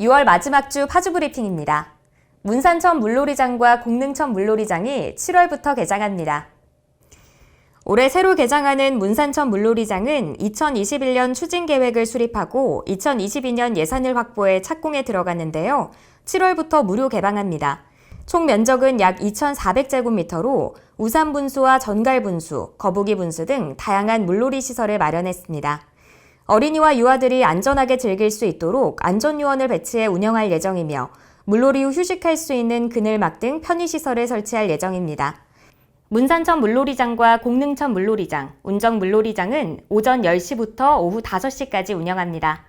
6월 마지막 주 파주 브리핑입니다. 문산천 물놀이장과 공릉천 물놀이장이 7월부터 개장합니다. 올해 새로 개장하는 문산천 물놀이장은 2021년 추진 계획을 수립하고 2022년 예산을 확보해 착공에 들어갔는데요. 7월부터 무료 개방합니다. 총 면적은 약 2,400제곱미터로 우산 분수와 전갈 분수, 거북이 분수 등 다양한 물놀이 시설을 마련했습니다. 어린이와 유아들이 안전하게 즐길 수 있도록 안전요원을 배치해 운영할 예정이며 물놀이 후 휴식할 수 있는 그늘막 등 편의시설을 설치할 예정입니다. 문산천 물놀이장과 공릉천 물놀이장, 운정 물놀이장은 오전 10시부터 오후 5시까지 운영합니다.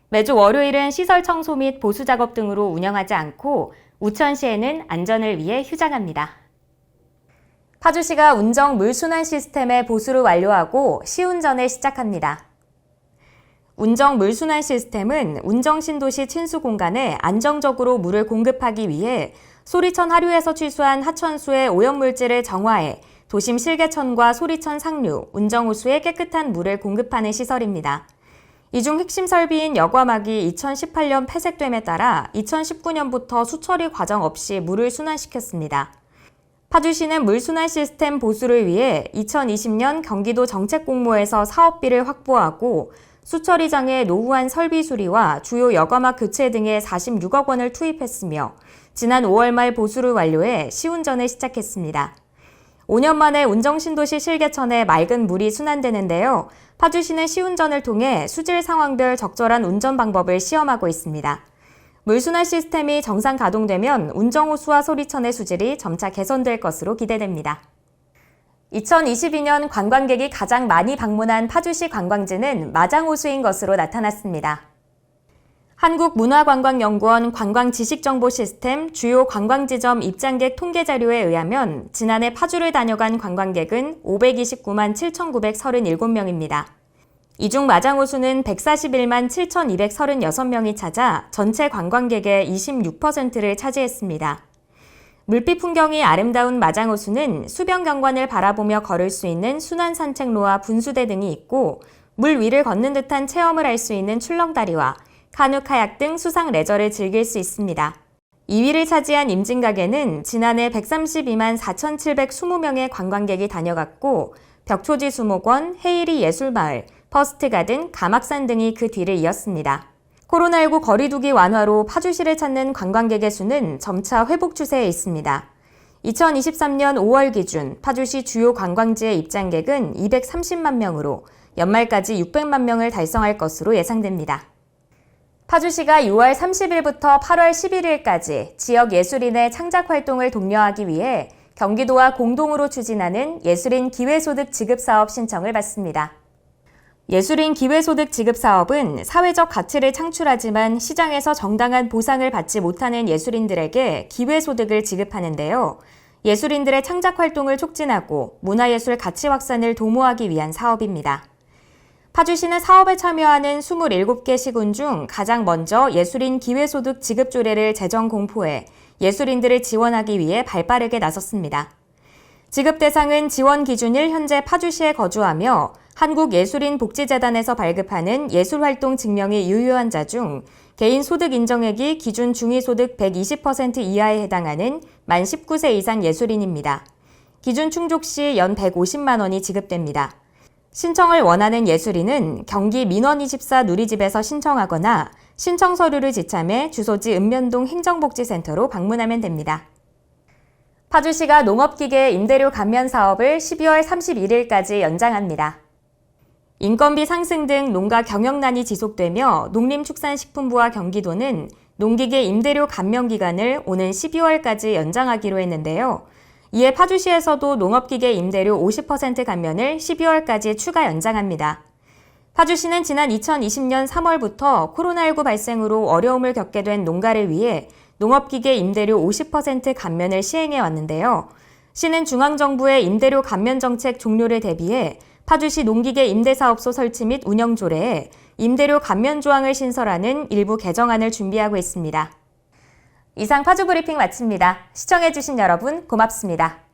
매주 월요일은 시설 청소 및 보수 작업 등으로 운영하지 않고 우천시에는 안전을 위해 휴장합니다. 파주시가 운정 물순환 시스템의 보수를 완료하고 시운전을 시작합니다. 운정 물순환 시스템은 운정 신도시 친수 공간에 안정적으로 물을 공급하기 위해 소리천 하류에서 취수한 하천수의 오염물질을 정화해 도심 실개천과 소리천 상류, 운정호수에 깨끗한 물을 공급하는 시설입니다. 이 중 핵심 설비인 여과막이 2018년 폐쇄됨에 따라 2019년부터 수처리 과정 없이 물을 순환시켰습니다. 파주시는 물순환 시스템 보수를 위해 2020년 경기도 정책공모에서 사업비를 확보하고 수처리장의 노후한 설비 수리와 주요 여과막 교체 등에 46억 원을 투입했으며 지난 5월 말 보수를 완료해 시운전을 시작했습니다. 5년 만에 운정신도시 실개천에 맑은 물이 순환되는데요. 파주시는 시운전을 통해 수질 상황별 적절한 운전 방법을 시험하고 있습니다. 물순환 시스템이 정상 가동되면 운정호수와 소리천의 수질이 점차 개선될 것으로 기대됩니다. 2022년 관광객이 가장 많이 방문한 파주시 관광지는 마장호수인 것으로 나타났습니다. 한국문화관광연구원 관광지식정보시스템 주요 관광지점 입장객 통계자료에 의하면 지난해 파주를 다녀간 관광객은 529만 7,937명입니다. 이 중 마장호수는 141만 7,236명이 찾아 전체 관광객의 26%를 차지했습니다. 물빛 풍경이 아름다운 마장호수는 수변 경관을 바라보며 걸을 수 있는 순환 산책로와 분수대 등이 있고 물 위를 걷는 듯한 체험을 할 수 있는 출렁다리와 카누 카약 등 수상 레저를 즐길 수 있습니다. 2위를 차지한 임진각에는 지난해 132만 4,720명의 관광객이 다녀갔고 벽초지 수목원, 헤이리 예술마을, 퍼스트가든, 가막산 등이 그 뒤를 이었습니다. 코로나19 거리두기 완화로 파주시를 찾는 관광객의 수는 점차 회복 추세에 있습니다. 2023년 5월 기준 파주시 주요 관광지의 입장객은 230만 명으로 연말까지 600만 명을 달성할 것으로 예상됩니다. 파주시가 6월 30일부터 8월 11일까지 지역 예술인의 창작 활동을 독려하기 위해 경기도와 공동으로 추진하는 예술인 기회소득 지급사업 신청을 받습니다. 예술인 기회소득 지급사업은 사회적 가치를 창출하지만 시장에서 정당한 보상을 받지 못하는 예술인들에게 기회소득을 지급하는데요. 예술인들의 창작 활동을 촉진하고 문화예술 가치 확산을 도모하기 위한 사업입니다. 파주시는 사업에 참여하는 27개 시군 중 가장 먼저 예술인 기회소득 지급 조례를 제정 공포해 예술인들을 지원하기 위해 발빠르게 나섰습니다. 지급 대상은 지원 기준일 현재 파주시에 거주하며 한국예술인복지재단에서 발급하는 예술활동 증명이 유효한 자 중 개인 소득 인정액이 기준 중위소득 120% 이하에 해당하는 만 19세 이상 예술인입니다. 기준 충족 시 연 150만 원이 지급됩니다. 신청을 원하는 예술인은 경기 민원24 누리집에서 신청하거나 신청 서류를 지참해 주소지 읍면동 행정복지센터로 방문하면 됩니다. 파주시가 농업기계 임대료 감면 사업을 12월 31일까지 연장합니다. 인건비 상승 등 농가 경영난이 지속되며 농림축산식품부와 경기도는 농기계 임대료 감면 기간을 오는 12월까지 연장하기로 했는데요. 이에 파주시에서도 농업기계 임대료 50% 감면을 12월까지 추가 연장합니다. 파주시는 지난 2020년 3월부터 코로나19 발생으로 어려움을 겪게 된 농가를 위해 농업기계 임대료 50% 감면을 시행해 왔는데요. 시는 중앙정부의 임대료 감면 정책 종료를 대비해 파주시 농기계 임대사업소 설치 및 운영 조례에 임대료 감면 조항을 신설하는 일부 개정안을 준비하고 있습니다. 이상 파주 브리핑 마칩니다. 시청해주신 여러분 고맙습니다.